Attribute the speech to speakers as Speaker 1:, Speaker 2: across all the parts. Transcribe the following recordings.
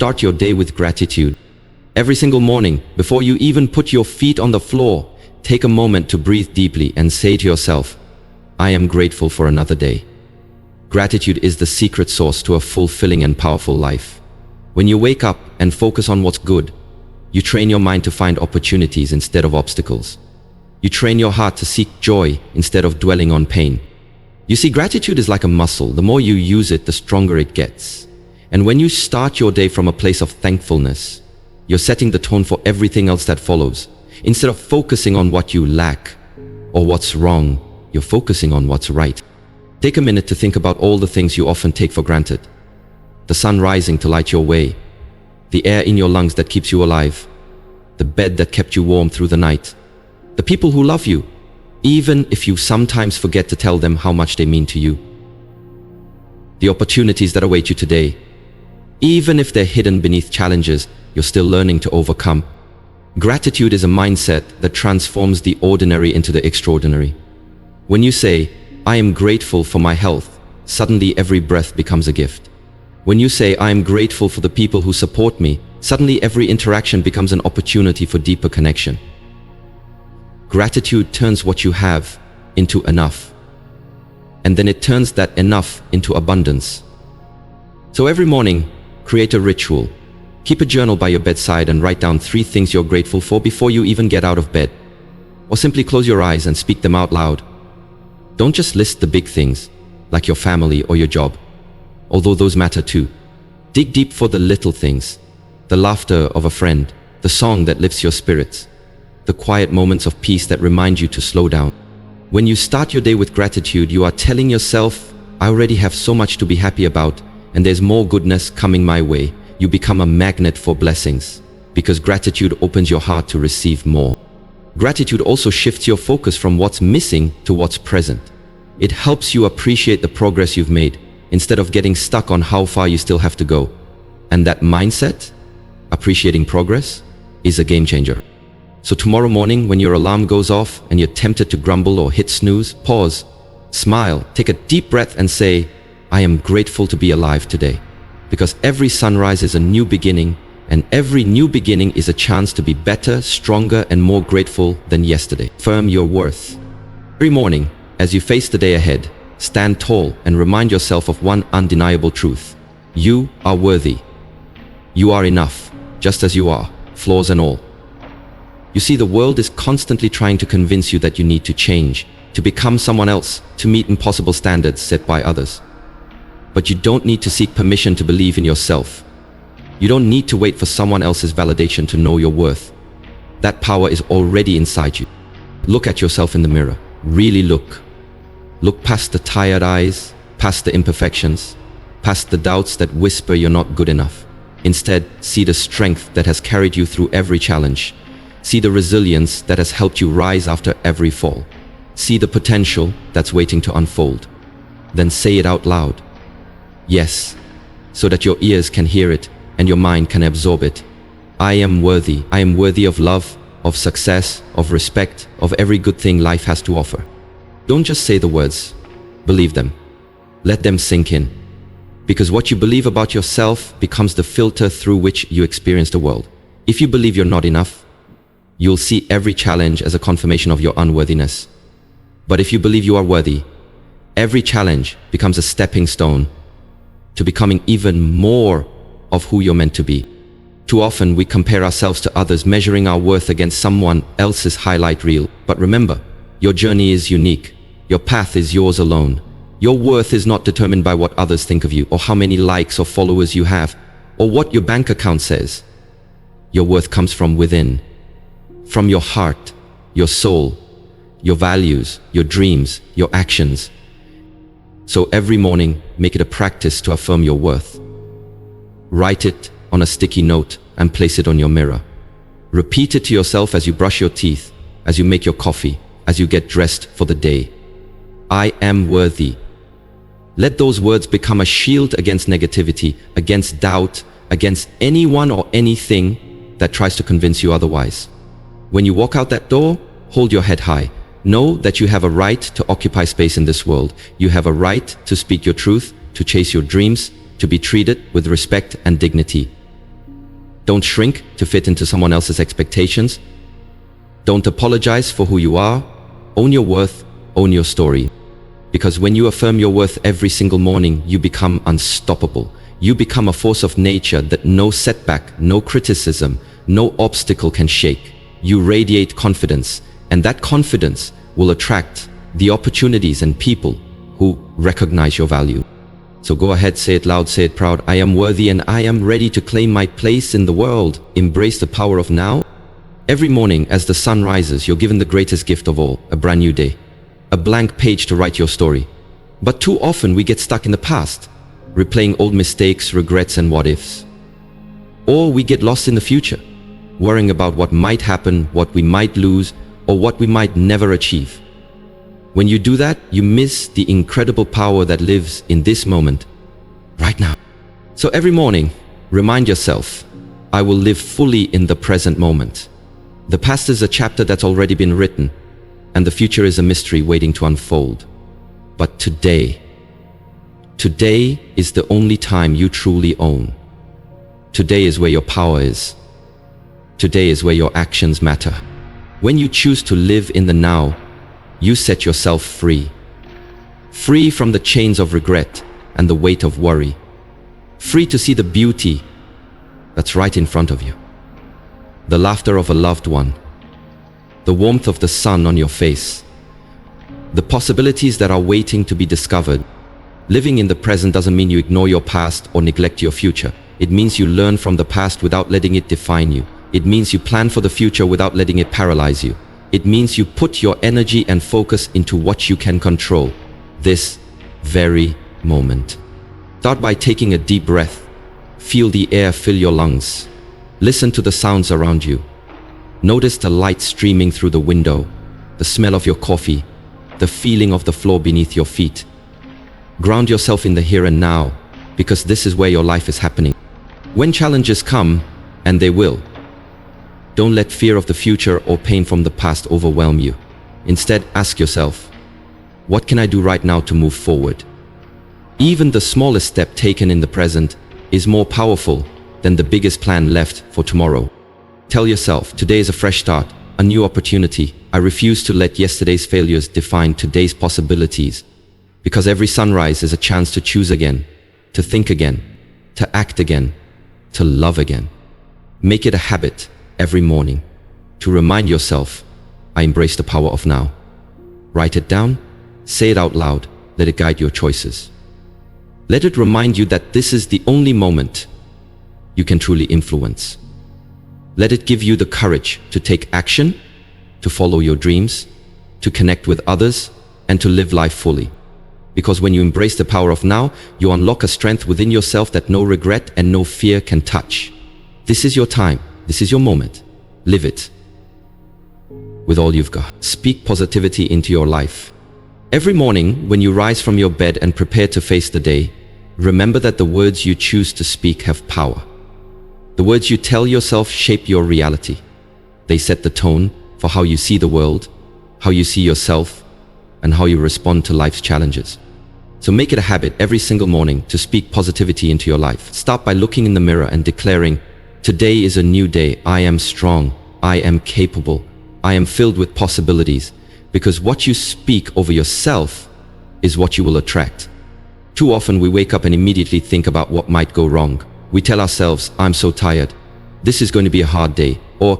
Speaker 1: start your day with gratitude. Every single morning, before you even put your feet on the floor, take a moment to breathe deeply and say to yourself, I am grateful for another day. Gratitude is the secret sauce to a fulfilling and powerful life. When you wake up and focus on what's good, you train your mind to find opportunities instead of obstacles. You train your heart to seek joy instead of dwelling on pain. You see, gratitude is like a muscle. The more you use it, the stronger it gets. And when you start your day from a place of thankfulness, you're setting the tone for everything else that follows. Instead of focusing on what you lack or what's wrong, you're focusing on what's right. Take a minute to think about all the things you often take for granted. The sun rising to light your way, the air in your lungs that keeps you alive, the bed that kept you warm through the night, the people who love you, even if you sometimes forget to tell them how much they mean to you. The opportunities that await you today, even if they're hidden beneath challenges you're still learning to overcome. Gratitude is a mindset that transforms the ordinary into the extraordinary. When you say, I am grateful for my health, suddenly every breath becomes a gift. When you say, I am grateful for the people who support me, suddenly every interaction becomes an opportunity for deeper connection. Gratitude turns what you have into enough. And then it turns that enough into abundance. So every morning, create a ritual. Keep a journal by your bedside and write down 3 things you're grateful for before you even get out of bed. Or simply close your eyes and speak them out loud. Don't just list the big things, like your family or your job, although those matter too. Dig deep for the little things, the laughter of a friend, the song that lifts your spirits, the quiet moments of peace that remind you to slow down. When you start your day with gratitude, you are telling yourself, I already have so much to be happy about, and there's more goodness coming my way. You become a magnet for blessings, because gratitude opens your heart to receive more. Gratitude also shifts your focus from what's missing to what's present. It helps you appreciate the progress you've made, instead of getting stuck on how far you still have to go. And that mindset, appreciating progress, is a game changer. So tomorrow morning, when your alarm goes off and you're tempted to grumble or hit snooze, pause, smile, take a deep breath and say, I am grateful to be alive today. Because every sunrise is a new beginning, and every new beginning is a chance to be better, stronger, and more grateful than yesterday. Affirm your worth. Every morning, as you face the day ahead, stand tall and remind yourself of one undeniable truth. You are worthy. You are enough, just as you are, flaws and all. You see, the world is constantly trying to convince you that you need to change, to become someone else, to meet impossible standards set by others. But you don't need to seek permission to believe in yourself. You don't need to wait for someone else's validation to know your worth. That power is already inside you. Look at yourself in the mirror. Really look. Look past the tired eyes, past the imperfections, past the doubts that whisper you're not good enough. Instead, see the strength that has carried you through every challenge. See the resilience that has helped you rise after every fall. See the potential that's waiting to unfold. Then say it out loud. Yes, so that your ears can hear it and your mind can absorb it. I am worthy. I am worthy of love, of success, of respect, of every good thing life has to offer. Don't just say the words, believe them. Let them sink in. Because what you believe about yourself becomes the filter through which you experience the world. If you believe you're not enough, you'll see every challenge as a confirmation of your unworthiness. But if you believe you are worthy, every challenge becomes a stepping stone to becoming even more of who you're meant to be. Too often we compare ourselves to others, measuring our worth against someone else's highlight reel. But remember, your journey is unique. Your path is yours alone. Your worth is not determined by what others think of you, or how many likes or followers you have, or what your bank account says. Your worth comes from within, from your heart, your soul, your values, your dreams, your actions. So every morning, make it a practice to affirm your worth. Write it on a sticky note and place it on your mirror. Repeat it to yourself as you brush your teeth, as you make your coffee, as you get dressed for the day. I am worthy. Let those words become a shield against negativity, against doubt, against anyone or anything that tries to convince you otherwise. When you walk out that door, hold your head high. Know that you have a right to occupy space in this world. You have a right to speak your truth, to chase your dreams, to be treated with respect and dignity. Don't shrink to fit into someone else's expectations. Don't apologize for who you are. Own your worth, own your story. Because when you affirm your worth every single morning, you become unstoppable. You become a force of nature that no setback, no criticism, no obstacle can shake. You radiate confidence, and that confidence will attract the opportunities and people who recognize your value. So go ahead, say it loud, say it proud. I am worthy and I am ready to claim my place in the world. Embrace the power of now. Every morning as the sun rises, you're given the greatest gift of all, a brand new day. A blank page to write your story. But too often we get stuck in the past, replaying old mistakes, regrets, and what ifs. Or we get lost in the future, worrying about what might happen, what we might lose, or what we might never achieve. When you do that, you miss the incredible power that lives in this moment, right now. So every morning, remind yourself, I will live fully in the present moment. The past is a chapter that's already been written, and the future is a mystery waiting to unfold. But today is the only time you truly own. Today is where your power is. Today is where your actions matter. When you choose to live in the now, you set yourself free. Free from the chains of regret and the weight of worry. Free to see the beauty that's right in front of you. The laughter of a loved one. The warmth of the sun on your face. The possibilities that are waiting to be discovered. Living in the present doesn't mean you ignore your past or neglect your future. It means you learn from the past without letting it define you. It means you plan for the future without letting it paralyze you. It means you put your energy and focus into what you can control, this very moment. Start by taking a deep breath. Feel the air fill your lungs. Listen to the sounds around you. Notice the light streaming through the window, the smell of your coffee, the feeling of the floor beneath your feet. Ground yourself in the here and now, because this is where your life is happening. When challenges come, and they will, don't let fear of the future or pain from the past overwhelm you. Instead, ask yourself, what can I do right now to move forward? Even the smallest step taken in the present is more powerful than the biggest plan left for tomorrow. Tell yourself, today is a fresh start, a new opportunity. I refuse to let yesterday's failures define today's possibilities. Because every sunrise is a chance to choose again, to think again, to act again, to love again. Make it a habit every morning to remind yourself, I embrace the power of now. Write it down, say it out loud, let it guide your choices. Let it remind you that this is the only moment you can truly influence. Let it give you the courage to take action, to follow your dreams, to connect with others, and to live life fully. Because when you embrace the power of now, you unlock a strength within yourself that no regret and no fear can touch. This is your time. This is your moment. Live it with all you've got. Speak positivity into your life. Every morning, when you rise from your bed and prepare to face the day, remember that the words you choose to speak have power. The words you tell yourself shape your reality. They set the tone for how you see the world, how you see yourself, and how you respond to life's challenges. So make it a habit every single morning to speak positivity into your life. Start by looking in the mirror and declaring, today is a new day. I am strong. I am capable. I am filled with possibilities. Because what you speak over yourself is what you will attract. Too often we wake up and immediately think about what might go wrong. We tell ourselves, I'm so tired. This is going to be a hard day. Or,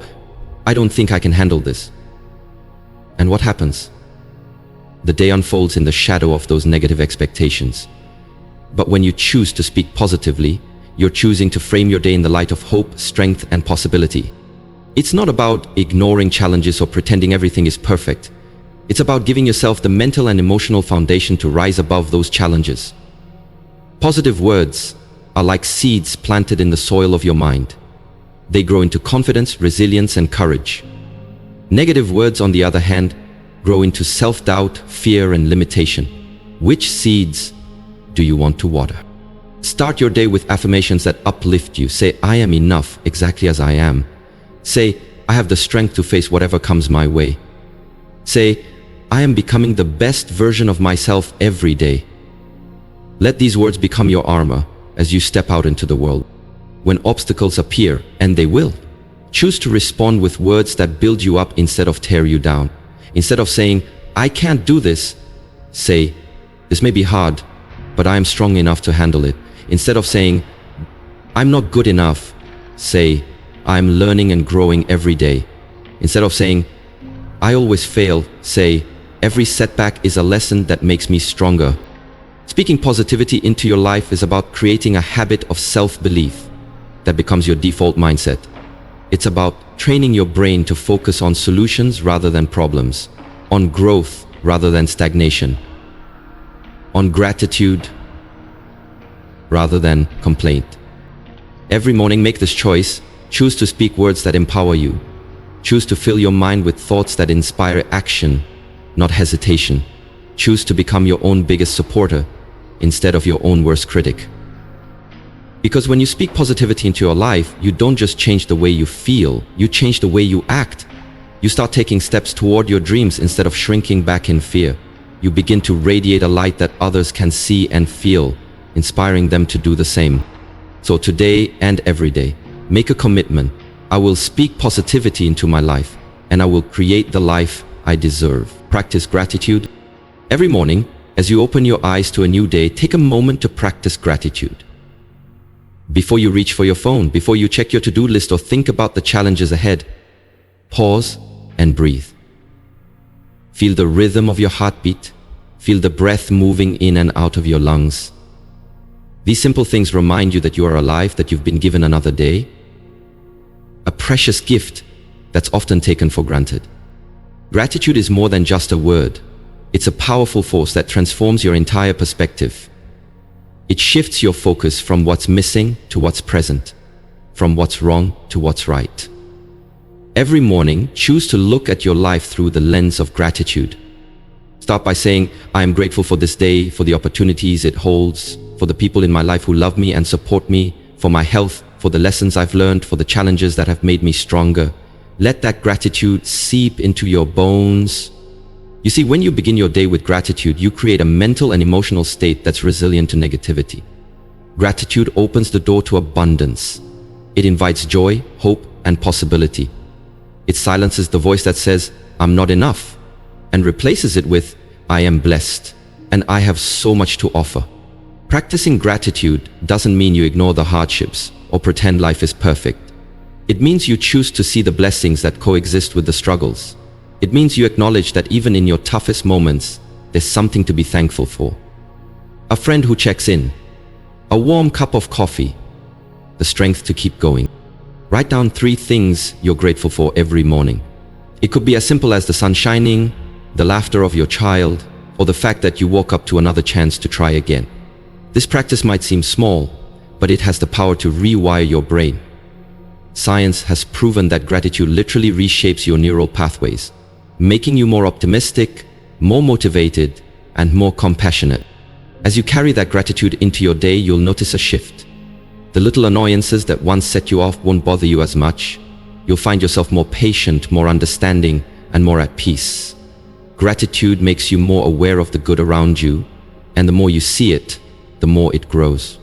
Speaker 1: I don't think I can handle this. And what happens? The day unfolds in the shadow of those negative expectations. But when you choose to speak positively, you're choosing to frame your day in the light of hope, strength, and possibility. It's not about ignoring challenges or pretending everything is perfect. It's about giving yourself the mental and emotional foundation to rise above those challenges. Positive words are like seeds planted in the soil of your mind. They grow into confidence, resilience, and courage. Negative words, on the other hand, grow into self-doubt, fear, and limitation. Which seeds do you want to water? Start your day with affirmations that uplift you. Say, I am enough exactly as I am. Say, I have the strength to face whatever comes my way. Say, I am becoming the best version of myself every day. Let these words become your armor as you step out into the world. when obstacles appear, and they will. Choose to respond with words that build you up instead of tear you down. Instead of saying, "I can't do this," say, "This may be hard, but I am strong enough to handle it." Instead of saying, "I'm not good enough," say, "I'm learning and growing every day." Instead of saying, "I always fail," say, "Every setback is a lesson that makes me stronger." Speaking positivity into your life is about creating a habit of self-belief that becomes your default mindset. It's about training your brain to focus on solutions rather than problems, on growth rather than stagnation, on gratitude rather than complaint. Every morning, make this choice. Choose to speak words that empower you. Choose to fill your mind with thoughts that inspire action, not hesitation. Choose to become your own biggest supporter instead of your own worst critic. Because when you speak positivity into your life, you don't just change the way you feel, you change the way you act. You start taking steps toward your dreams instead of shrinking back in fear. You begin to radiate a light that others can see and feel, inspiring them to do the same. So today and every day, make a commitment. I will speak positivity into my life, and I will create the life I deserve. Practice gratitude. Every morning, as you open your eyes to a new day, take a moment to practice gratitude. Before you reach for your phone, before you check your to-do list or think about the challenges ahead, pause and breathe. Feel the rhythm of your heartbeat. Feel the breath moving in and out of your lungs. These simple things remind you that you are alive, that you've been given another day, a precious gift that's often taken for granted. Gratitude is more than just a word. It's a powerful force that transforms your entire perspective. It shifts your focus from what's missing to what's present, from what's wrong to what's right. Every morning, choose to look at your life through the lens of gratitude. Start by saying, "I am grateful for this day, for the opportunities it holds, for the people in my life who love me and support me, for my health, for the lessons I've learned, for the challenges that have made me stronger." Let that gratitude seep into your bones. You see, when you begin your day with gratitude, you create a mental and emotional state that's resilient to negativity. Gratitude opens the door to abundance. It invites joy, hope, and possibility. It silences the voice that says, "I'm not enough," and replaces it with, "I am blessed, and I have so much to offer." Practicing gratitude doesn't mean you ignore the hardships or pretend life is perfect. It means you choose to see the blessings that coexist with the struggles. It means you acknowledge that even in your toughest moments, there's something to be thankful for. A friend who checks in, a warm cup of coffee, the strength to keep going. Write down 3 things you're grateful for every morning. It could be as simple as the sun shining, the laughter of your child, or the fact that you woke up to another chance to try again. This practice might seem small, but it has the power to rewire your brain. Science has proven that gratitude literally reshapes your neural pathways, making you more optimistic, more motivated, and more compassionate. As you carry that gratitude into your day, you'll notice a shift. The little annoyances that once set you off won't bother you as much. You'll find yourself more patient, more understanding, and more at peace. Gratitude makes you more aware of the good around you, and the more you see it, the more it grows.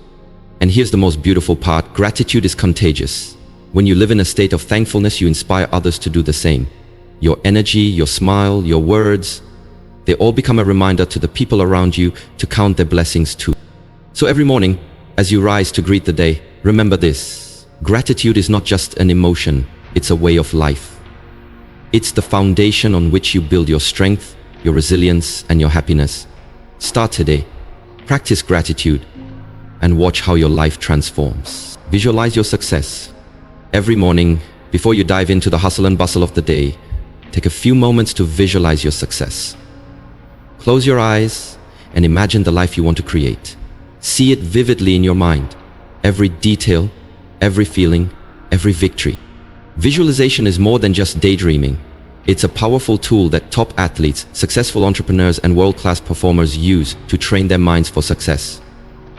Speaker 1: And here's the most beautiful part: gratitude is contagious. When you live in a state of thankfulness, you inspire others to do the same. Your energy, your smile, your words, they all become a reminder to the people around you to count their blessings too. So every morning, as you rise to greet the day, remember this: gratitude is not just an emotion, it's a way of life. It's the foundation on which you build your strength, your resilience, and your happiness. Start today. Practice gratitude and watch how your life transforms. Visualize your success. Every morning, before you dive into the hustle and bustle of the day, take a few moments to visualize your success. Close your eyes and imagine the life you want to create. See it vividly in your mind. Every detail, every feeling, every victory. Visualization is more than just daydreaming. It's a powerful tool that top athletes, successful entrepreneurs, and world-class performers use to train their minds for success.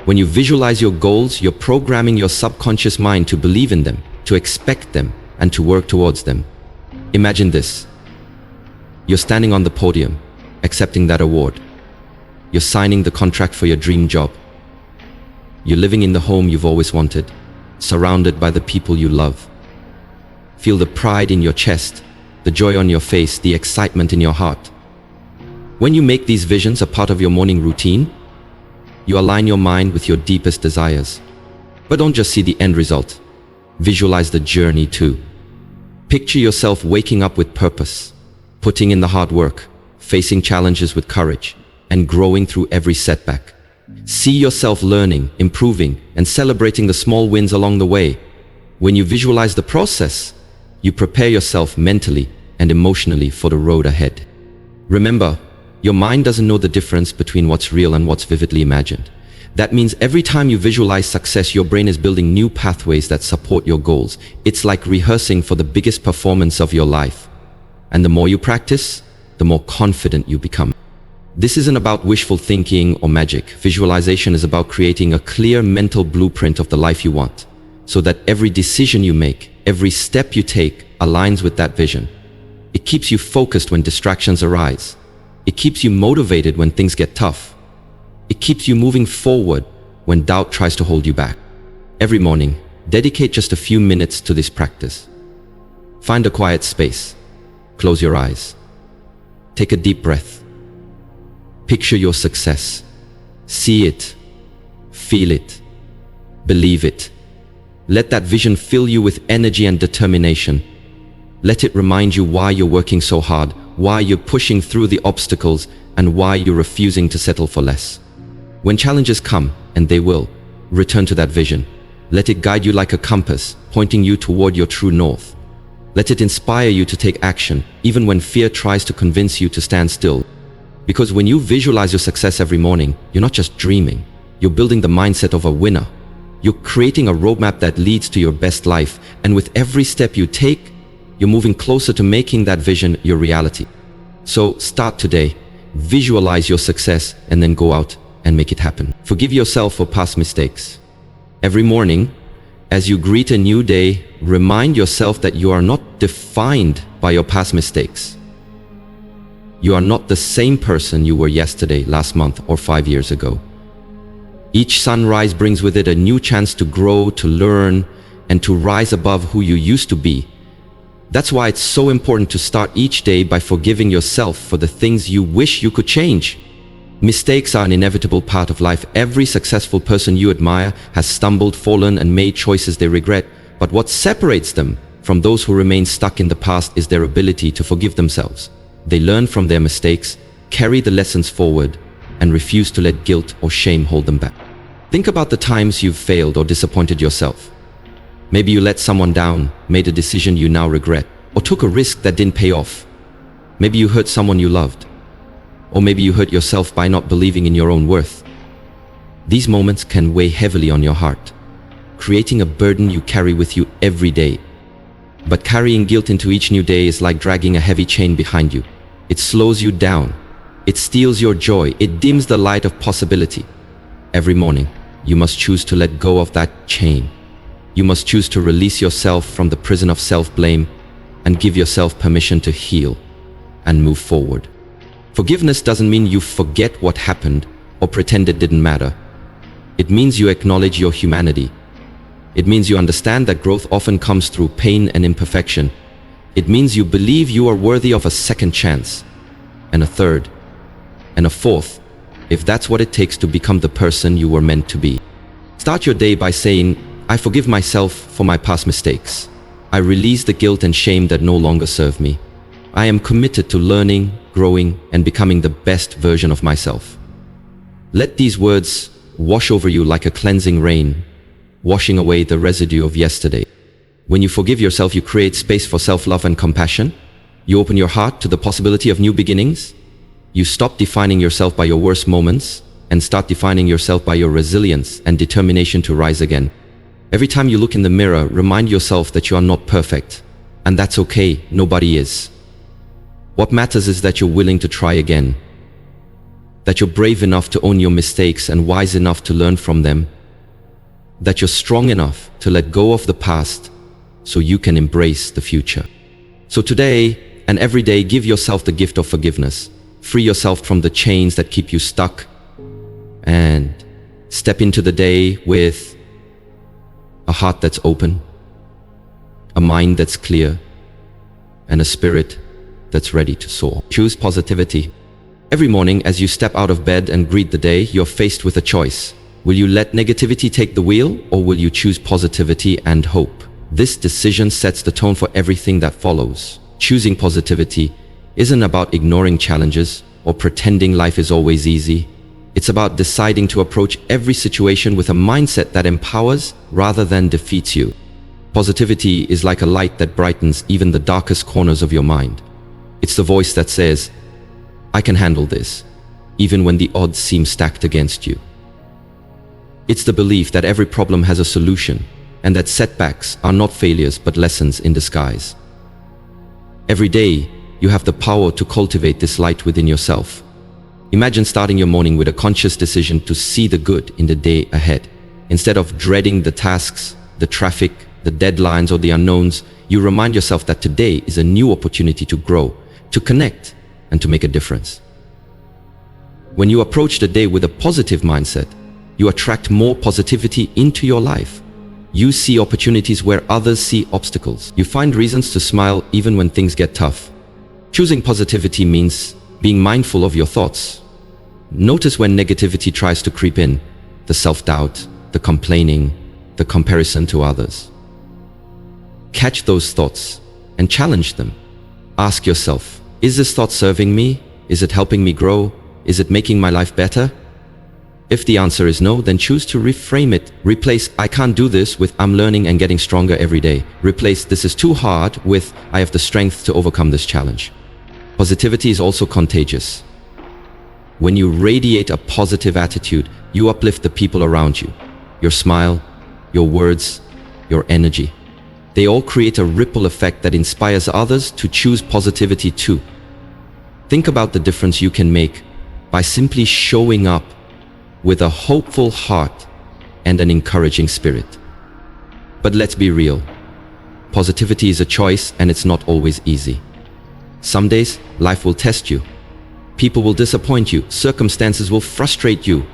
Speaker 1: When you visualize your goals, you're programming your subconscious mind to believe in them, to expect them, and to work towards them. Imagine this. You're standing on the podium, accepting that award. You're signing the contract for your dream job. You're living in the home you've always wanted. surrounded by the people you love. Feel the pride in your chest, the joy on your face, the excitement in your heart. When you make these visions a part of your morning routine, you align your mind with your deepest desires. But don't just see the end result. Visualize the journey too. Picture yourself waking up with purpose, putting in the hard work, facing challenges with courage, and growing through every setback. See yourself learning, improving, and celebrating the small wins along the way. When you visualize the process, you prepare yourself mentally and emotionally for the road ahead. Remember, your mind doesn't know the difference between what's real and what's vividly imagined. That means every time you visualize success, your brain is building new pathways that support your goals. It's like rehearsing for the biggest performance of your life. And the more you practice, the more confident you become. This isn't about wishful thinking or magic. Visualization is about creating a clear mental blueprint of the life you want, so that every decision you make, every step you take aligns with that vision. It keeps you focused when distractions arise. It keeps you motivated when things get tough. It keeps you moving forward when doubt tries to hold you back. Every morning, dedicate just a few minutes to this practice. Find a quiet space. Close your eyes. Take a deep breath. Picture your success. See it. Feel it. Believe it. Let that vision fill you with energy and determination. Let it remind you why you're working so hard, why you're pushing through the obstacles, and why you're refusing to settle for less. When challenges come, and they will, return to that vision. Let it guide you like a compass, pointing you toward your true north. Let it inspire you to take action, even when fear tries to convince you to stand still. Because when you visualize your success every morning, you're not just dreaming. You're building the mindset of a winner. You're creating a roadmap that leads to your best life, and with every step you take, you're moving closer to making that vision your reality. So start today, visualize your success, and then go out and make it happen. Forgive yourself for past mistakes. Every morning, as you greet a new day, remind yourself that you are not defined by your past mistakes. You are not the same person you were yesterday, last month, or 5 years ago. Each sunrise brings with it a new chance to grow, to learn, and to rise above who you used to be. That's why it's so important to start each day by forgiving yourself for the things you wish you could change. Mistakes are an inevitable part of life. Every successful person you admire has stumbled, fallen, and made choices they regret. But what separates them from those who remain stuck in the past is their ability to forgive themselves. They learn from their mistakes, carry the lessons forward, and refuse to let guilt or shame hold them back. Think about the times you've failed or disappointed yourself. Maybe you let someone down, made a decision you now regret, or took a risk that didn't pay off. Maybe you hurt someone you loved. Or maybe you hurt yourself by not believing in your own worth. These moments can weigh heavily on your heart, creating a burden you carry with you every day. But carrying guilt into each new day is like dragging a heavy chain behind you. It slows you down. It steals your joy. It dims the light of possibility. Every morning, you must choose to let go of that chain. You must choose to release yourself from the prison of self-blame and give yourself permission to heal and move forward. Forgiveness doesn't mean you forget what happened or pretend it didn't matter. It means you acknowledge your humanity. It means you understand that growth often comes through pain and imperfection. It means you believe you are worthy of a second chance, and a third, and a fourth, if that's what it takes to become the person you were meant to be. Start your day by saying, I forgive myself for my past mistakes. I release the guilt and shame that no longer serve me. I am committed to learning, growing, and becoming the best version of myself. Let these words wash over you like a cleansing rain, washing away the residue of yesterday. When you forgive yourself, you create space for self-love and compassion. You open your heart to the possibility of new beginnings. You stop defining yourself by your worst moments and start defining yourself by your resilience and determination to rise again. Every time you look in the mirror, remind yourself that you are not perfect, and that's okay, nobody is. What matters is that you're willing to try again, that you're brave enough to own your mistakes and wise enough to learn from them, that you're strong enough to let go of the past so you can embrace the future. So today and every day, give yourself the gift of forgiveness. Free yourself from the chains that keep you stuck and step into the day with a heart that's open, a mind that's clear, and a spirit that's ready to soar. Choose positivity. Every morning as you step out of bed and greet the day, you're faced with a choice. Will you let negativity take the wheel, or will you choose positivity and hope? This decision sets the tone for everything that follows. Choosing positivity isn't about ignoring challenges or pretending life is always easy. It's about deciding to approach every situation with a mindset that empowers rather than defeats you. Positivity is like a light that brightens even the darkest corners of your mind. It's the voice that says, "I can handle this," even when the odds seem stacked against you. It's the belief that every problem has a solution and that setbacks are not failures but lessons in disguise. Every day, you have the power to cultivate this light within yourself. Imagine starting your morning with a conscious decision to see the good in the day ahead. Instead of dreading the tasks, the traffic, the deadlines, or the unknowns, you remind yourself that today is a new opportunity to grow, to connect, and to make a difference. When you approach the day with a positive mindset, you attract more positivity into your life. You see opportunities where others see obstacles. You find reasons to smile even when things get tough. Choosing positivity means being mindful of your thoughts. Notice when negativity tries to creep in, the self-doubt, the complaining, the comparison to others. Catch those thoughts and challenge them. Ask yourself, is this thought serving me? Is it helping me grow? Is it making my life better? If the answer is no, then choose to reframe it. Replace "I can't do this" with "I'm learning and getting stronger every day." Replace "this is too hard" with "I have the strength to overcome this challenge." Positivity is also contagious. When you radiate a positive attitude, you uplift the people around you. Your smile, your words, your energy. They all create a ripple effect that inspires others to choose positivity too. Think about the difference you can make by simply showing up with a hopeful heart and an encouraging spirit. But let's be real. Positivity is a choice, and it's not always easy. Some days, life will test you. People will disappoint you. Circumstances will frustrate you.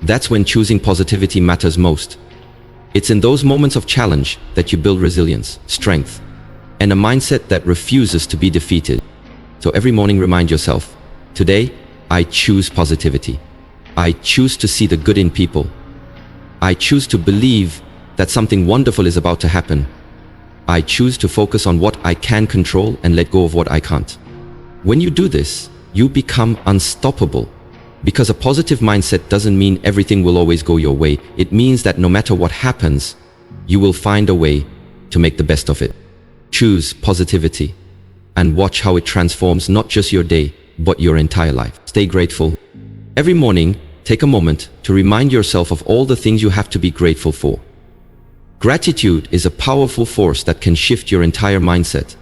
Speaker 1: That's when choosing positivity matters most. It's in those moments of challenge that you build resilience, strength, and a mindset that refuses to be defeated. So every morning remind yourself, today, I choose positivity. I choose to see the good in people. I choose to believe that something wonderful is about to happen. I choose to focus on what I can control and let go of what I can't. When you do this, you become unstoppable. Because a positive mindset doesn't mean everything will always go your way. It means that no matter what happens, you will find a way to make the best of it. Choose positivity and watch how it transforms not just your day, but your entire life. Stay grateful. Every morning, take a moment to remind yourself of all the things you have to be grateful for. Gratitude is a powerful force that can shift your entire mindset,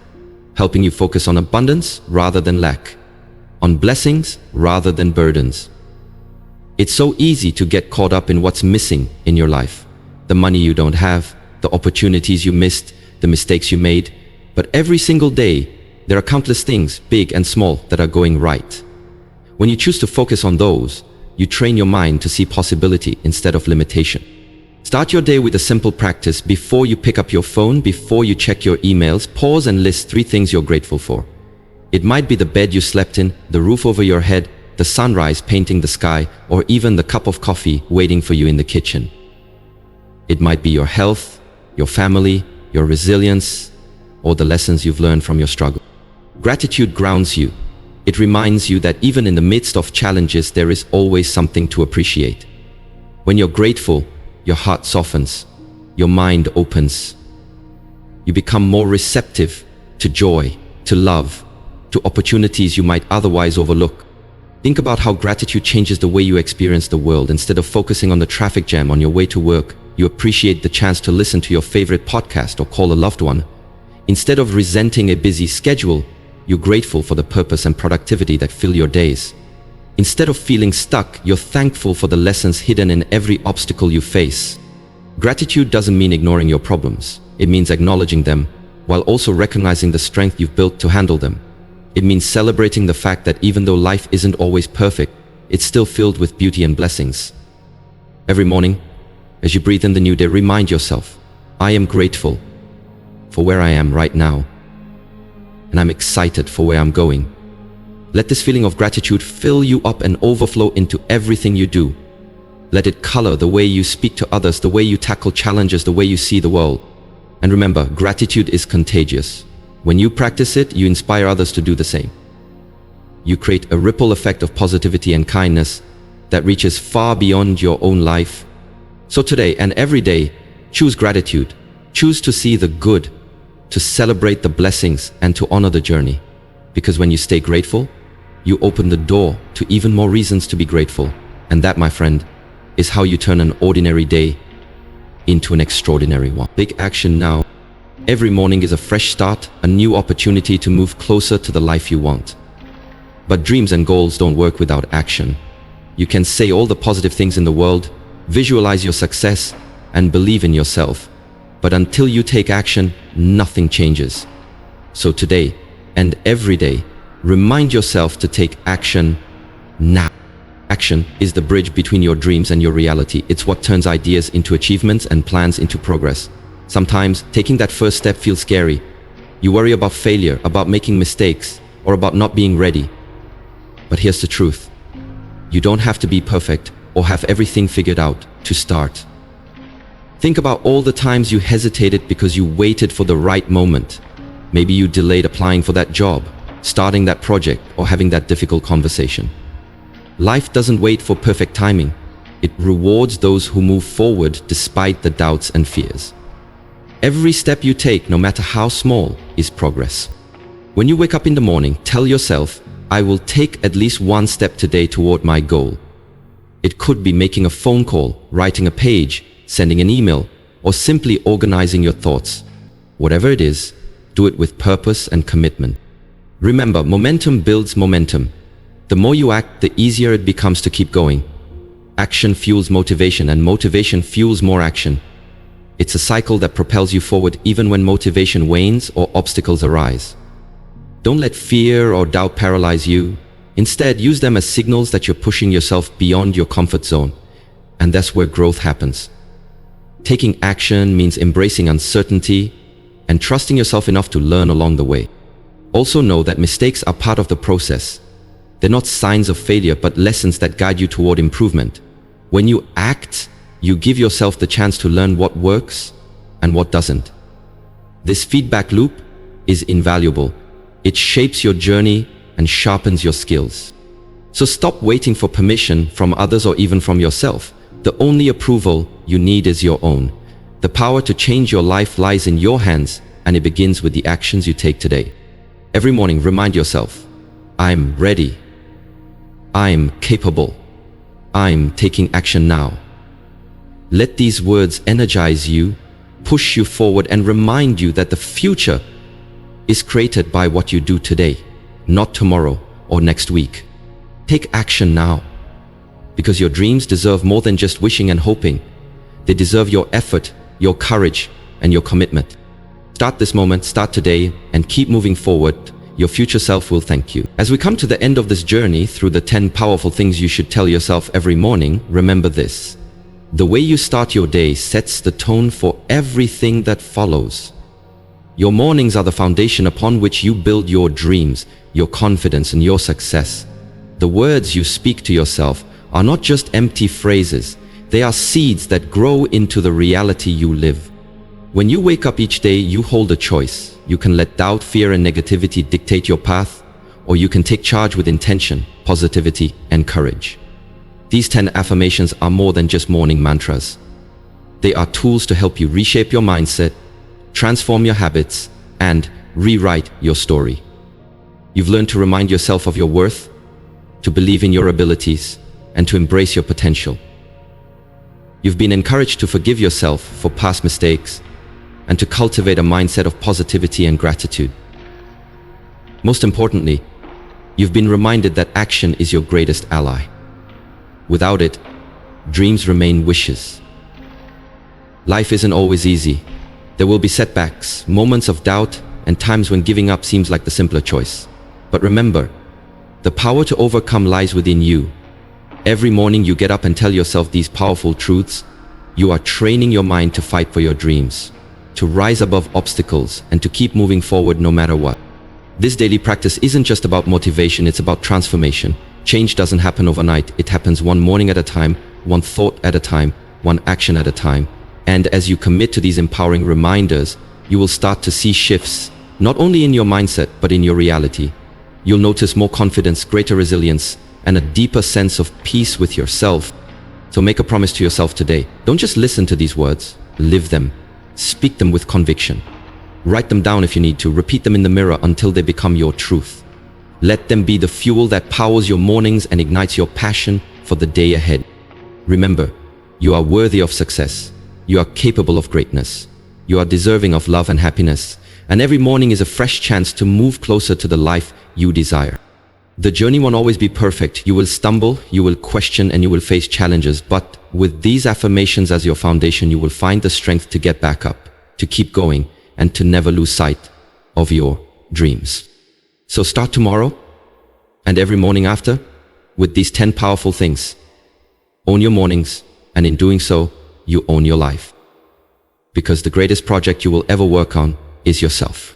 Speaker 1: helping you focus on abundance rather than lack, on blessings rather than burdens. It's so easy to get caught up in what's missing in your life. The money you don't have, the opportunities you missed, the mistakes you made. But every single day, there are countless things, big and small, that are going right. When you choose to focus on those, you train your mind to see possibility instead of limitation. Start your day with a simple practice. Before you pick up your phone, before you check your emails, pause and list 3 things you're grateful for. It might be the bed you slept in, the roof over your head, the sunrise painting the sky, or even the cup of coffee waiting for you in the kitchen. It might be your health, your family, your resilience, or the lessons you've learned from your struggle. Gratitude grounds you. It reminds you that even in the midst of challenges, there is always something to appreciate. When you're grateful, your heart softens, your mind opens. You become more receptive to joy, to love, to opportunities you might otherwise overlook. Think about how gratitude changes the way you experience the world. Instead of focusing on the traffic jam on your way to work, you appreciate the chance to listen to your favorite podcast or call a loved one. Instead of resenting a busy schedule, you're grateful for the purpose and productivity that fill your days. Instead of feeling stuck, you're thankful for the lessons hidden in every obstacle you face. Gratitude doesn't mean ignoring your problems. It means acknowledging them, while also recognizing the strength you've built to handle them. It means celebrating the fact that even though life isn't always perfect, it's still filled with beauty and blessings. Every morning, As you breathe in the new day, remind yourself, I am grateful for where I am right now, and I'm excited for where I'm going. Let this feeling of gratitude fill you up and overflow into everything you do. Let it color the way you speak to others, the way you tackle challenges, the way you see the world. And remember, gratitude is contagious. When you practice it, you inspire others to do the same. You create a ripple effect of positivity and kindness that reaches far beyond your own life. So today and every day, choose gratitude. Choose to see the good, to celebrate the blessings, and to honor the journey. Because when you stay grateful, you open the door to even more reasons to be grateful. And that, my friend, is how you turn an ordinary day into an extraordinary one. Take action now. Every morning is a fresh start, a new opportunity to move closer to the life you want. But dreams and goals don't work without action. You can say all the positive things in the world, visualize your success, and believe in yourself. But until you take action, nothing changes. So today and every day, remind yourself to take action now. Action is the bridge between your dreams and your reality. It's what turns ideas into achievements and plans into progress. Sometimes taking that first step feels scary. You worry about failure, about making mistakes, or about not being ready. But here's the truth. You don't have to be perfect or have everything figured out to start. Think about all the times you hesitated because you waited for the right moment. Maybe you delayed applying for that job, starting that project, or having that difficult conversation. Life doesn't wait for perfect timing. It rewards those who move forward despite the doubts and fears. Every step you take, no matter how small, is progress. When you wake up in the morning, tell yourself, I will take at least one step today toward my goal. It could be making a phone call, writing a page, sending an email, or simply organizing your thoughts. Whatever it is, do it with purpose and commitment. Remember, momentum builds momentum. The more you act, the easier it becomes to keep going. Action fuels motivation, and motivation fuels more action. It's a cycle that propels you forward even when motivation wanes or obstacles arise. Don't let fear or doubt paralyze you. Instead, use them as signals that you're pushing yourself beyond your comfort zone. And that's where growth happens. Taking action means embracing uncertainty and trusting yourself enough to learn along the way. Also know that mistakes are part of the process. They're not signs of failure, but lessons that guide you toward improvement. When you act, you give yourself the chance to learn what works and what doesn't. This feedback loop is invaluable. It shapes your journey and sharpens your skills. So stop waiting for permission from others or even from yourself. The only approval you need is your own. The power to change your life lies in your hands, and it begins with the actions you take today. Every morning, remind yourself, I'm ready. I'm capable. I'm taking action now. Let these words energize you, push you forward, and remind you that the future is created by what you do today, not tomorrow or next week. Take action now, because your dreams deserve more than just wishing and hoping. They deserve your effort, your courage, and your commitment. Start this moment, start today, and keep moving forward. Your future self will thank you. As we come to the end of this journey through the 10 powerful things you should tell yourself every morning, remember this. The way you start your day sets the tone for everything that follows. Your mornings are the foundation upon which you build your dreams, your confidence, and your success. The words you speak to yourself are not just empty phrases. They are seeds that grow into the reality you live. When you wake up each day, you hold a choice. You can let doubt, fear, and negativity dictate your path, or you can take charge with intention, positivity, and courage. These 10 affirmations are more than just morning mantras. They are tools to help you reshape your mindset, transform your habits, and rewrite your story. You've learned to remind yourself of your worth, to believe in your abilities, and to embrace your potential. You've been encouraged to forgive yourself for past mistakes and to cultivate a mindset of positivity and gratitude. Most importantly, you've been reminded that action is your greatest ally. Without it, dreams remain wishes. Life isn't always easy. There will be setbacks, moments of doubt, and times when giving up seems like the simpler choice. But remember, the power to overcome lies within you. Every morning you get up and tell yourself these powerful truths. You are training your mind to fight for your dreams, to rise above obstacles, and to keep moving forward no matter what. This daily practice isn't just about motivation, it's about transformation. Change doesn't happen overnight. It happens one morning at a time, one thought at a time, one action at a time. And as you commit to these empowering reminders, you will start to see shifts, not only in your mindset, but in your reality. You'll notice more confidence, greater resilience, and a deeper sense of peace with yourself. So make a promise to yourself today. Don't just listen to these words, live them. Speak them with conviction. Write them down if you need to. Repeat them in the mirror until they become your truth. Let them be the fuel that powers your mornings and ignites your passion for the day ahead. Remember, you are worthy of success. You are capable of greatness. You are deserving of love and happiness. And every morning is a fresh chance to move closer to the life you desire. The journey won't always be perfect. You will stumble, you will question, and you will face challenges. But with these affirmations as your foundation, you will find the strength to get back up, to keep going, and to never lose sight of your dreams. So start tomorrow and every morning after with these 10 powerful things. Own your mornings, and in doing so, you own your life. Because the greatest project you will ever work on is yourself.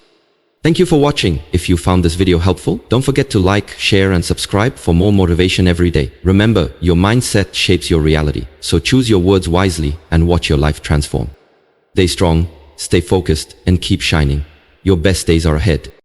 Speaker 1: Thank you for watching. If you found this video helpful, don't forget to like, share, and subscribe for more motivation every day. Remember, your mindset shapes your reality. So choose your words wisely and watch your life transform. Stay strong, stay focused, and keep shining. Your best days are ahead.